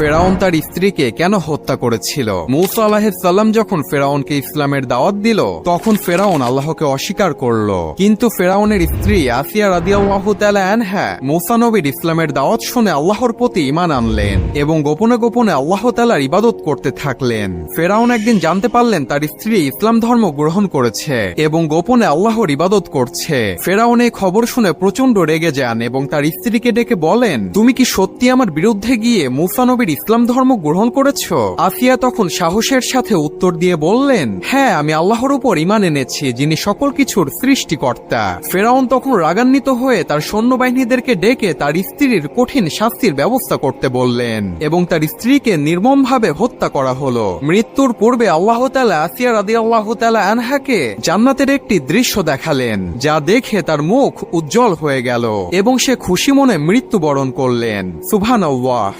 ফেরাউন তার স্ত্রীকে কেন হত্যা করেছিল। মূসা আলাইহিস সালাম যখন ফেরাউনকে ইসলামের দাওয়াত দিল তখন ফেরাউন আল্লাহকে অস্বীকার করল, কিন্তু ফেরাউনের স্ত্রী আসিয়া রাদিয়াল্লাহু তাআলা আনহা মূসা নবীর ইসলামের দাওয়াত শুনে আল্লাহর প্রতি ঈমান আনলেন এবং গোপনে গোপনে আল্লাহ তাআলার ইবাদত করতে থাকলেন। ফেরাউন একদিন জানতে পারলেন তার স্ত্রী ইসলাম ধর্ম গ্রহণ করেছে এবং গোপনে আল্লাহর ইবাদত করছে। ফেরাউন এই খবর শুনে প্রচন্ড রেগে যান এবং তার স্ত্রীকে ডেকে বলেন, তুমি কি সত্যি আমার বিরুদ্ধে গিয়ে মূসা নবীর ইসলাম ধর্ম গ্রহণ করেছো? আসিয়া তখন সাহসের সাথে উত্তর দিয়ে বললেন, হ্যাঁ, আমি আল্লাহর উপর ঈমান এনেছি, যিনি সকল কিছুর সৃষ্টিকর্তা। ফেরাউন তখন রাগান্বিত হয়ে তার সৈন্যবাহিনীদেরকে ডেকে তার স্ত্রীর কঠিন শাস্তির ব্যবস্থা করতে বললেন এবং তার স্ত্রীকে নির্মমভাবে হত্যা করা হলো। মৃত্যুর পূর্বে আল্লাহ তাআলা আসিয়া রাদিয়াল্লাহু তাআলা আনহাকে জান্নাতের একটি দৃশ্য দেখালেন, যা দেখে তার মুখ উজ্জ্বল হয়ে গেল এবং সে খুশি মনে মৃত্যুবরণ করলেন। সুবহানাল্লাহ।